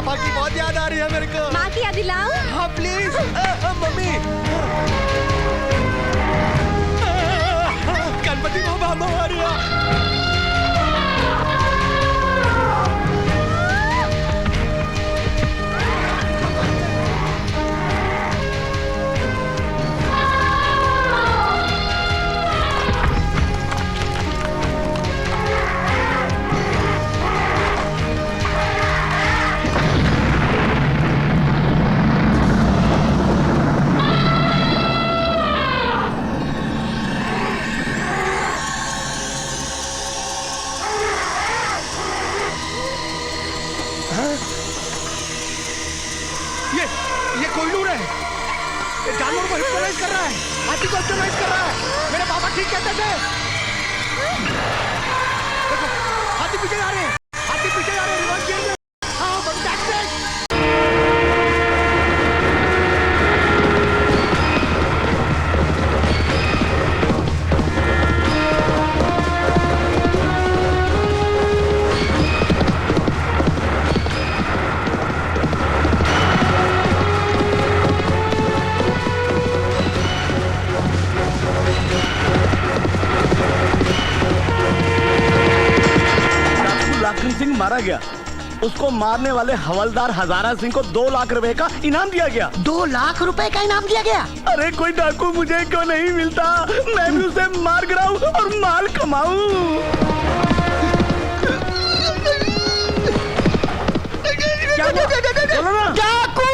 पापा की बहुत याद आ रही है मेरे को। माँ की याद दिलाऊं? हाँ प्लीज। मम्मी गणपति बाबा मोरिया। ये कोहिनूर है। ये जानवर को हिप्नोटाइज कर रहा है, हाथी को हिप्नोटाइज कर रहा है। मेरे पापा ठीक कहते थे। देखो हाथी पीछे जा रहे हैं, हाथी पीछे जा रहे हैं। रिवर्स गियर में। हाँ फैंटास्टिक। सिंह मारा गया, उसको मारने वाले हवलदार हजारा सिंह को 2 लाख रुपए का इनाम दिया गया। 2 लाख रुपए का इनाम दिया गया? अरे कोई डाकू मुझे क्यों नहीं मिलता, मैं भी उसे मार गिराऊं और माल कमाऊं। बोलो ना। डाकू!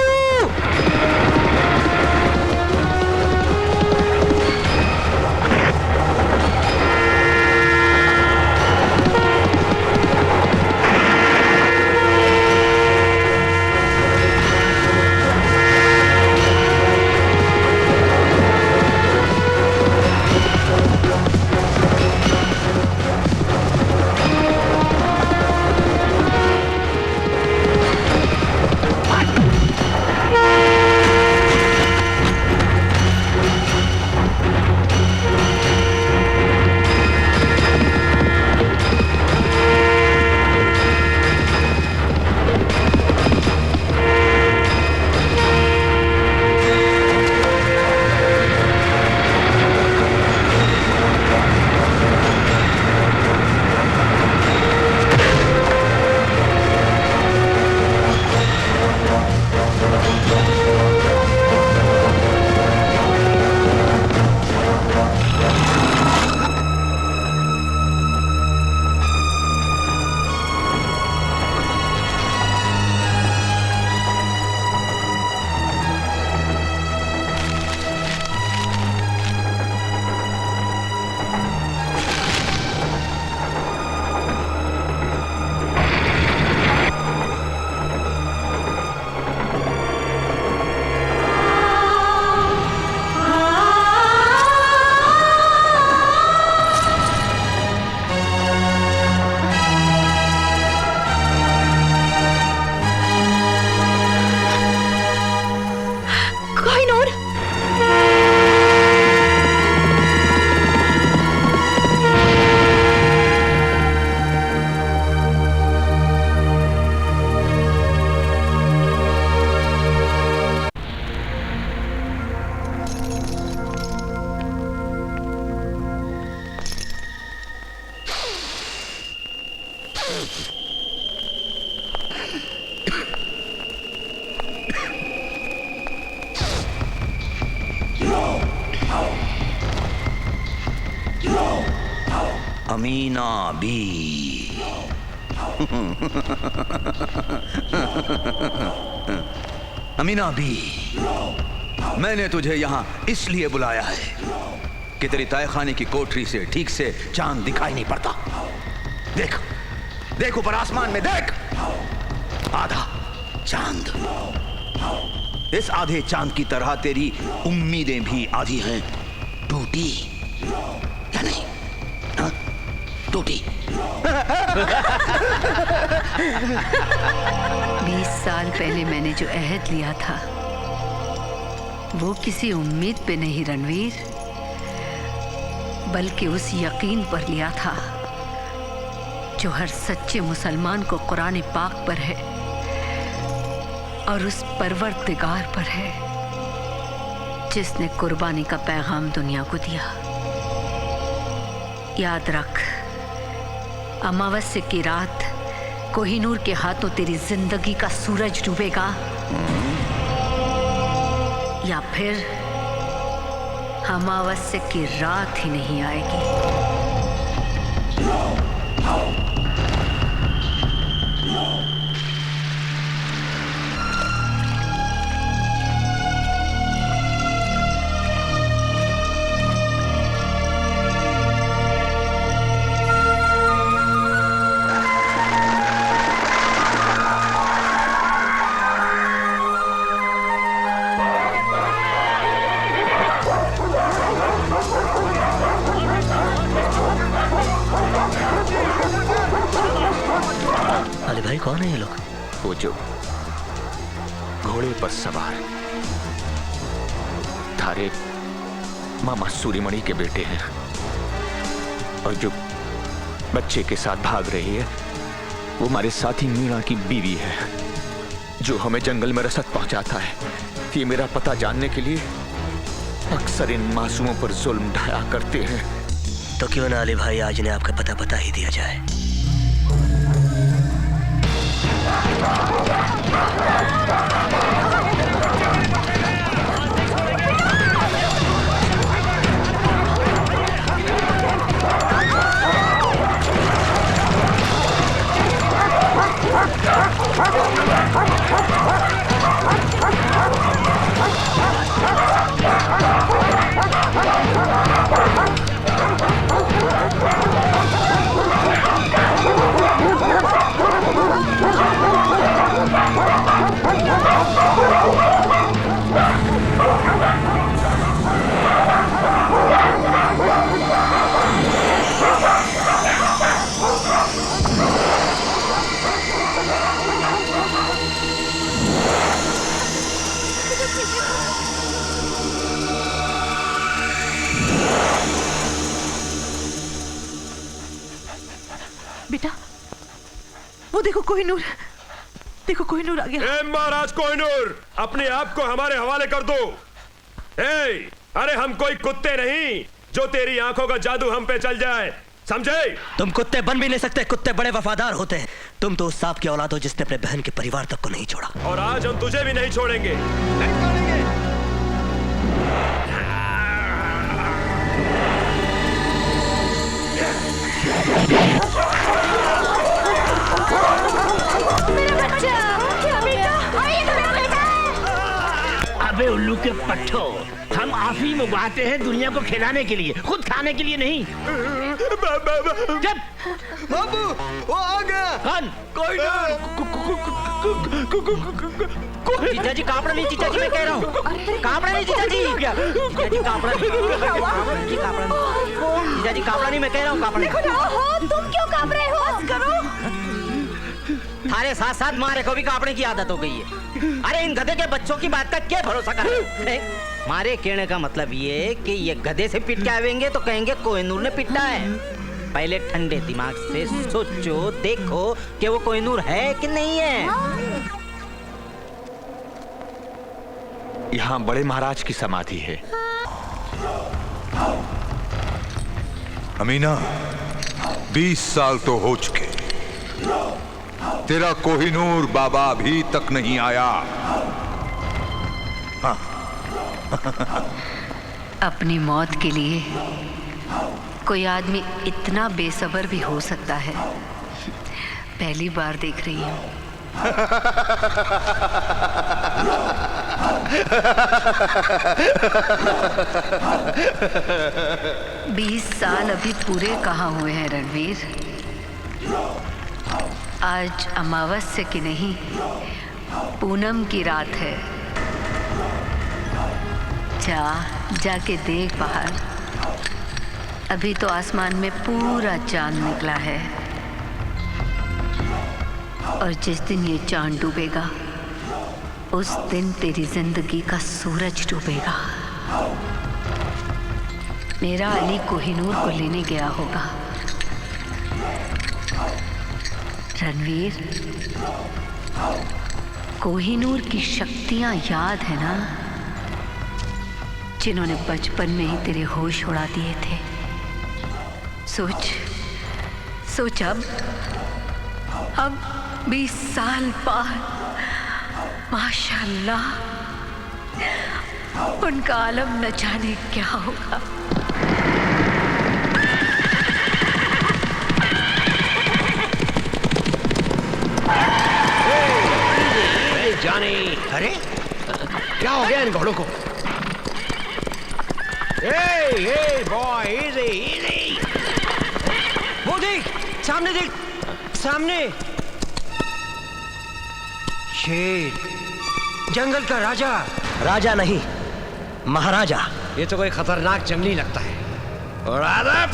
अमीना बी। अमीना बी, मैंने तुझे यहाँ इसलिए बुलाया है कि तेरी तहखाने की कोठरी से ठीक से चांद दिखाई नहीं पड़ता। देख देख ऊपर आसमान में देख, आधा चांद। इस आधे चांद की तरह तेरी उम्मीदें भी आधी हैं टूटी या नहीं? हाँ? टूटी। 20 साल पहले मैंने जो अहद लिया था वो किसी उम्मीद पे नहीं रणवीर, बल्कि उस यकीन पर लिया था जो हर सच्चे मुसलमान को कुरान पाक पर है और उस परवरदिगार पर है जिसने कुर्बानी का पैगाम दुनिया को दिया। याद रख, अमावस्या की रात कोहिनूर के हाथों तेरी जिंदगी का सूरज डूबेगा या फिर अमावस्या की रात ही नहीं आएगी। भाई कौन है ये लोग? वो जो घोड़े पर सवार थारे मामा सूरीमणि के बेटे हैं और जो बच्चे के साथ भाग रही है वो हमारे साथी मीणा की बीवी है, जो हमें जंगल में रसद पहुंचाता है। ये मेरा पता जानने के लिए अक्सर इन मासूमों पर जुल्म ढाया करते हैं। तो क्यों ना अली भाई आज ने आपका पता बता ही दिया जाए। बेटा, वो देखो कोहिनूर, देखो कोहिनूर आ गया। महाराज कोहिनूर, अपने आप को हमारे हवाले कर दो। अरे हम कोई कुत्ते नहीं जो तेरी आंखों का जादू हम पे चल जाए, समझे? तुम कुत्ते बन भी नहीं सकते, कुत्ते बड़े वफादार होते हैं। तुम तो उस सांप की औलाद हो जिसने अपने बहन के परिवार तक को नहीं छोड़ा। और आज हम तुझे भी नहीं छोड़ेंगे। नहीं छोड़ेंगे। मेरा बच्चा, क्या बेटा? अरे ये तो मेरा बेटा है। अबे उल्लू के पट्टो, हम अफीम उगाते हैं दुनिया को खिलाने के लिए, खुद खाने के लिए नहीं। जब बाबू वो आ गया। कौन? जीजा जी कापड़ा नहीं, जीजा जी मैं कह रहा हूँ कापड़ा नहीं, जीजा जी, जीजा जी कापड़ा नहीं, जी कापड़ा नहीं, जीजा जी कापड़ा नहीं, मैं कह रहा हूँ कापड़ा नहीं। तुम क्यों कांप रहे हो? करो। थारे साथ साथ मारे को भी कापने की आदत हो गई है। अरे इन गधे के बच्चों की बात का क्या भरोसा कर? मारे कहने का मतलब ये कि ये गधे से पिट के आवेंगे तो कहेंगे कोहिनूर ने पिटा है। पहले ठंडे दिमाग से सोचो, देखो कि वो कोहिनूर है कि नहीं है। यहाँ बड़े महाराज की समाधि है। अमीना, 20 साल तो हो चुके, तेरा कोहिनूर बाबा अभी तक नहीं आया। हाँ। अपनी मौत के लिए कोई आदमी इतना बेसब्र भी हो सकता है, पहली बार देख रही हूँ। 20 साल अभी पूरे कहाँ हुए हैं रणवीर? आज अमावस्या की नहीं, पूनम की रात है। जाके देख बाहर, अभी तो आसमान में पूरा चांद निकला है। और जिस दिन ये चांद डूबेगा उस दिन तेरी जिंदगी का सूरज डूबेगा। मेरा अली कोहिनूर को लेने गया होगा। रणवीर, कोहिनूर की शक्तियां याद है ना, जिन्होंने बचपन में ही तेरे होश उड़ा दिए थे। सोच सोच, अब 20 साल बाद माशाल्लाह उनका आलम न जाने क्या होगा। जाने अरे क्या हो गया इन घोड़ों को? Hey boy, easy, easy. वो देख, सामने देख, सामने शेर, जंगल का राजा। राजा नहीं, महाराजा। ये तो कोई खतरनाक जंगली लगता है। और आदब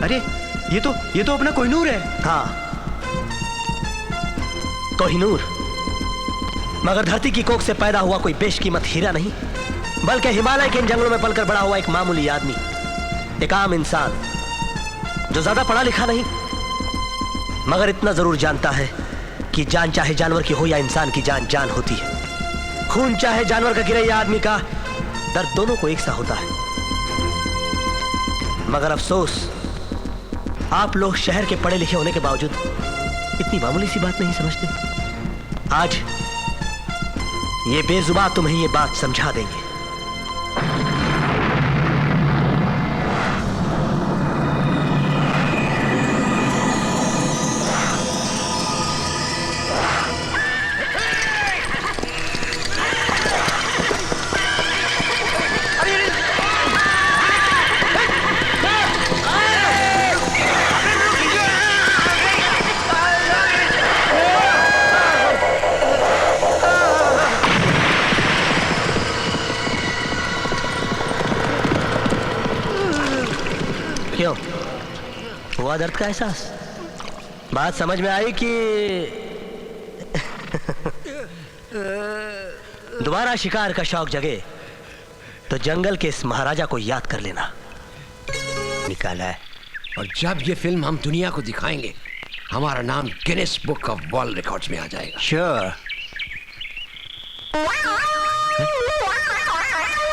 अरे ये तो अपना कोहिनूर है। हाँ, कोहिनूर, मगर धरती की कोख से पैदा हुआ कोई बेशकीमत हीरा नहीं, बल्कि हिमालय के इन जंगलों में पलकर बड़ा हुआ एक मामूली आदमी, एक आम इंसान जो ज्यादा पढ़ा लिखा नहीं, मगर इतना जरूर जानता है कि जान चाहे जानवर की हो या इंसान की जान जान होती है। खून चाहे जानवर का गिरे या आदमी का, दर्द दोनों को एक सा होता है। मगर अफसोस, आप लोग शहर के पढ़े लिखे होने के बावजूद इतनी मामूली सी बात नहीं समझते। आज ये बेजुबान तुम्हें ये बात समझा देंगे। क्यों हुआ दर्द का एहसास? बात समझ में आई कि दोबारा शिकार का शौक जगे तो जंगल के इस महाराजा को याद कर लेना। निकाला है, और जब ये फिल्म हम दुनिया को दिखाएंगे, हमारा नाम Guinness book of world records में आ जाएगा। श्योर।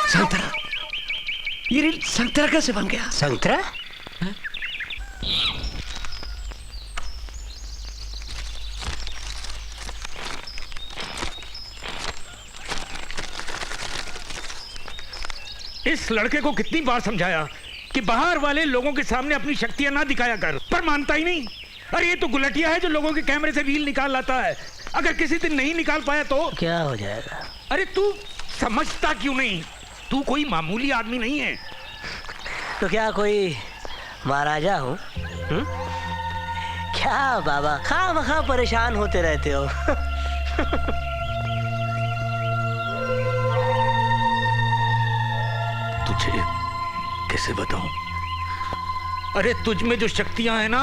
संतरा, ये रील संतरा कैसे बन गया? संतरा? इस लड़के को कितनी बार समझाया कि बाहर वाले लोगों के सामने अपनी शक्तियां ना दिखाया कर, पर मानता ही नहीं। अरे ये तो गुलटिया है जो लोगों के कैमरे से रील निकाल लाता है। अगर किसी दिन नहीं निकाल पाया तो क्या हो जाएगा? अरे तू समझता क्यों नहीं? तू कोई मामूली आदमी नहीं है। तो क्या कोई महाराजा हूँ? क्या बाबा खामखा परेशान होते रहते हो? तुझे कैसे बताऊं? अरे तुझ में जो शक्तियां हैं ना,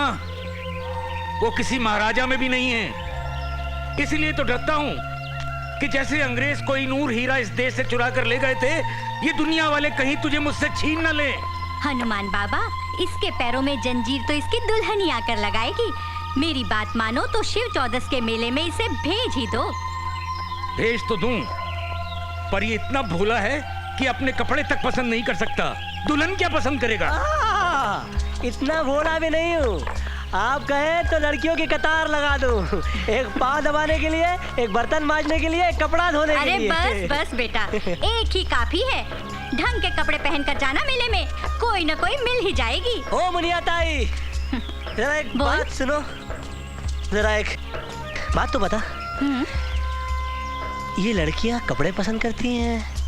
वो किसी महाराजा में भी नहीं है। इसीलिए तो डरता हूं कि जैसे अंग्रेज कोहिनूर हीरा इस देश से चुरा कर ले गए थे, ये दुनिया वाले कहीं तुझे मुझसे छीन न ले। हनुमान बाबा, इसके पैरों में जंजीर तो इसकी दुल्हन ही आकर लगाएगी। मेरी बात मानो तो शिव चौदस के मेले में इसे भेज ही दो। भेज तो दूं, पर ये इतना भोला है कि अपने कपड़े तक पसंद नहीं कर सकता। दुल्हन क्या पसंद करेगा? इतना भोला भी नहीं हूँ। आप कहें तो लड़कियों की कतार लगा दूं। एक पाँव दबाने के लिए, एक बर्तन मांजने के लिए, एक कपड़ा धोने के लिए। अरे बस बस बेटा, एक ही काफी है। ढंग के कपड़े पहनकर जाना मेले में, कोई ना कोई मिल ही जाएगी। ओ मुनिया ताई, जरा एक बात सुनो। जरा एक बात तो बता, ये लड़कियां कपड़े पसंद करती हैं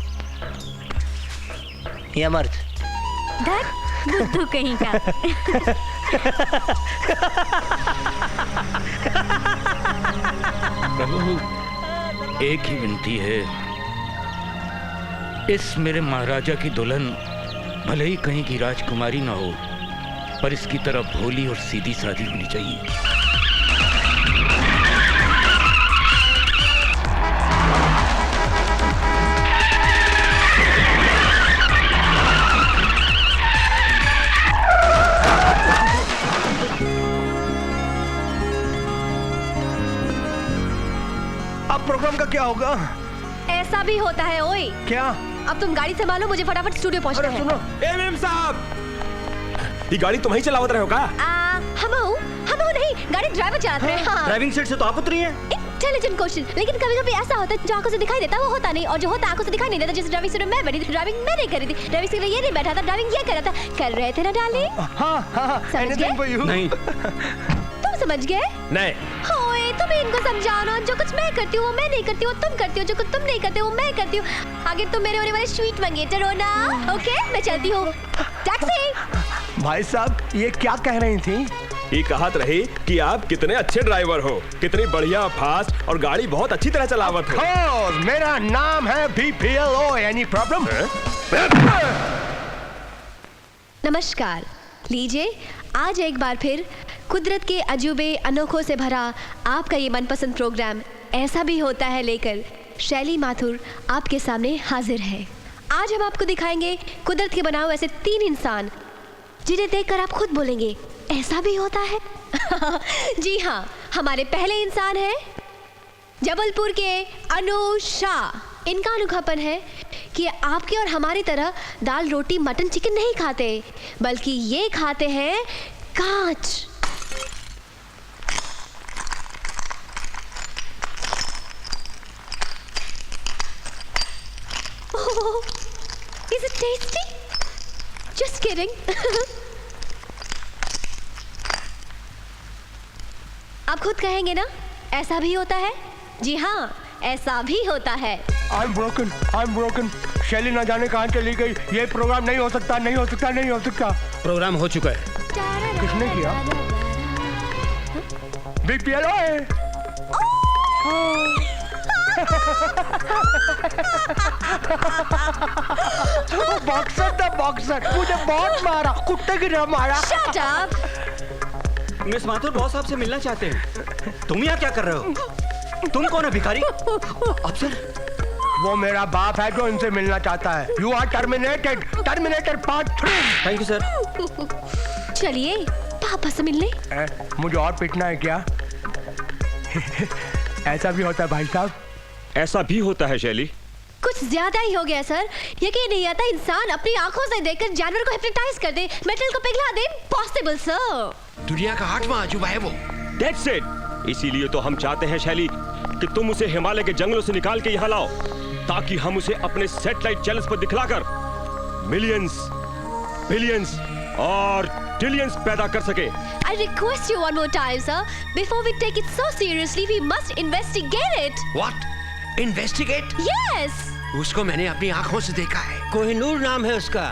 या मर्द? धत बुद्धू कहीं का। प्रभु, एक ही विनती है, इस मेरे महाराजा की दुल्हन भले ही कहीं की राजकुमारी ना हो, पर इसकी तरह भोली और सीधी सादी होनी चाहिए। अब प्रोग्राम का क्या होगा? ऐसा भी होता है। ओए क्या? अब तुम गाड़ी संभालो, मुझे फटाफट स्टूडियो पहुंचना है। सुनो, एमएम साहब, ये गाड़ी तुम ही चलावत रहे हो का? हम नहीं, गाड़ी ड्राइवर चलाते हैं। हाँ। ड्राइविंग सीट से तो आप उतरी हैं। इंटेलिजेंट क्वेश्चन, लेकिन कभी-कभी ऐसा होता है जो आंखों से दिखाई देता है वो होता नहीं, और जो होता है आंखों से दिखाई नहीं देता। जैसे ड्राइविंग सीट में मैं बैठी थी, ड्राइविंग मैं नहीं कर रही थी, ड्राइविंग सीट में ये नहीं बैठा था, ड्राइविंग ये कर रहा था। कर रहे थे ना डाले? हाँ, anything for you? नहीं। तुम समझ गए? नहीं। ओए, तुम इनको समझाना, जो कुछ मैं करती हूँ वो मैं नहीं करती हूँ, तुम करती हो, जो कुछ तुम नहीं करते हो मैं करती हूँ। आगे तुम मेरे होने वाले स्वीट मंगेटर हो ना? ओके, मैं चलती हूँ। टैक्सी। भाई साहब, ये क्या कह रही थी? ये कहत रही कि आप कितने अच्छे ड्राइवर हो, कितनी बढ़िया फास्ट और गाड़ी बहुत अच्छी तरह चलावत हो। मेरा नाम है BPLO। Any problem? नमस्कार, लीजिए आज एक बार फिर कुदरत के अजूबे अनोखों से भरा आपका ये मनपसंद प्रोग्राम ऐसा भी होता है लेकर शैली माथुर आपके सामने हाजिर है। आज हम आपको दिखाएंगे कुदरत के बनाए ऐसे 3 इंसान जिन्हें देखकर आप खुद बोलेंगे ऐसा भी होता है। जी हाँ, हमारे पहले इंसान हैं जबलपुर के अनु शाह। इनका अनोखापन है कि आपके और हमारी तरह दाल रोटी मटन चिकन नहीं खाते, बल्कि ये खाते हैं कांच। Oh, is it tasty? Just kidding. आप खुद कहेंगे ना, ऐसा भी होता है? जी हाँ, ऐसा भी होता है। I'm broken. शैली ना जाने कहाँ चली गई। ये प्रोग्राम नहीं हो सकता, नहीं हो सकता, नहीं हो सकता। प्रोग्राम हो चुका है। किसने किया? BPLO है। बॉक्सर मुझे बहुत मारा, कुत्ते की तरह मारा। Shut up! Miss Mathur boss आपसे मिलना चाहते हैं। तुम यहाँ क्या कर रहे हो? तुम कौन है भिखारी? अफसर, वो मेरा बाप है जो इनसे मिलना चाहता है। You are terminated. Terminator Part 3. Thank you sir. चलिए पापा से मिलने। मुझे और पिटना है क्या? ऐसा भी होता है भाई साहब? ऐसा भी होता है शैली। कुछ ज्यादा ही हो गया सर। यकीन नहीं आता इंसान अपनी आंखों से देखकर जानवर को हिप्नोटाइज कर दे, मेटल को पिघला दे। Possible sir. दुनिया का 8वां अजूबा है वो। That's it. इसीलिए तो हम चाहते हैं शैली कि तुम उसे हिमालय के जंगलों से निकाल के यहाँ लाओ, ताकि हम उसे अपने सैटेलाइट चैनल्स पर दिखलाकर मिलियंस, बिलियंस और ट्रिलियंस पैदा कर सके। I request you one more time, sir. Before we take it so seriously, we must investigate it. What? Investigate? Yes. उसको मैंने अपनी आंखों से देखा है। कोहिनूर नाम है उसका।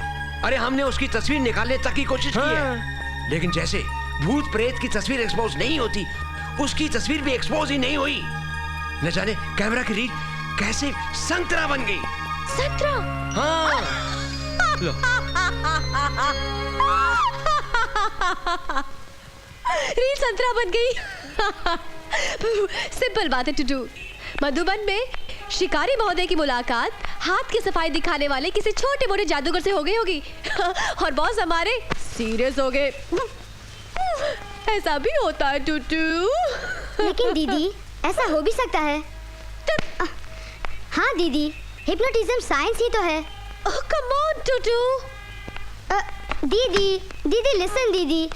अरे हमने उसकी तस्वीर निकालने तक की कोशिश की है, लेकिन जैसे भूत प्रेत की तस्वीर एक्सपोज नहीं होती, उसकी तस्वीर भी एक्सपोज ही नहीं हुई। न जाने कैमरा की रीड कैसे संतरा बन गई। संतरा? हाँ। लो। रील संतरा बन गई। सिंपल बात है टुटू। मधुबन में शिकारी महोदय की मुलाकात हाथ की सफाई दिखाने वाले किसी छोटे मोटे जादूगर से हो गई होगी और बॉस हमारे सीरियस हो गए। ऐसा भी होता है टुटू। लेकिन दीदी ऐसा हो भी सकता है। हाँ दीदी, हिप्नोटिज्म साइंस ही तो है। ओह कम ऑन टुटू। दीदी दीदी लिसन दीदी।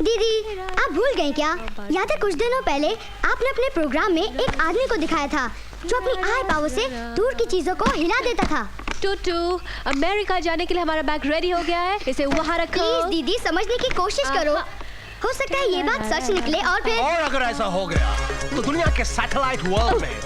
दीदी आप भूल गए क्या? याद है कुछ दिनों पहले आपने अपने प्रोग्राम में एक आदमी को दिखाया था जो अपनी आई पावर से दूर की चीजों को हिला देता था। टुटू, अमेरिका जाने के लिए हमारा बैग रेडी हो गया है, इसे वहाँ रखो। प्लीज दीदी समझने की कोशिश करो, हो सकता है ये बात सच निकले और फिर। और अगर ऐसा हो गया तो दुनिया के सैटेलाइट वर्ल्ड में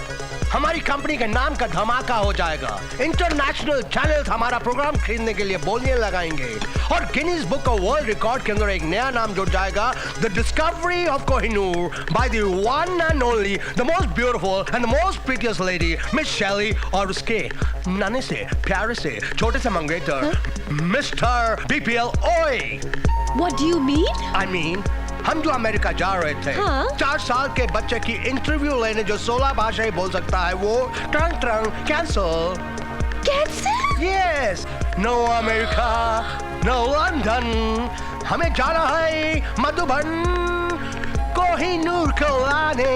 हमारी कंपनी के नाम का धमाका हो जाएगा। इंटरनेशनल चैनल्स हमारा प्रोग्राम खरीदने के लिए बोलियां लगाएंगे और Guinness book of world record के अंदर एक नया नाम जुड़ जाएगा, the discovery of Kohinoor by the one and only, the most beautiful and the most prettiest lady miss Shaily, और उसके नाने से प्यारे से छोटे से मंगेतर मिस्टर बीपीएल ओए। What do you mean? I mean, हम जो अमेरिका जा रहे थे, 4 साल के बच्चे की इंटरव्यू लेने जो 16 भाषाएं बोल सकता है, वो tongue cancel. Cancel? Yes, no America, no London, हमें जाना है मधुबन कोहिनूर को लाने।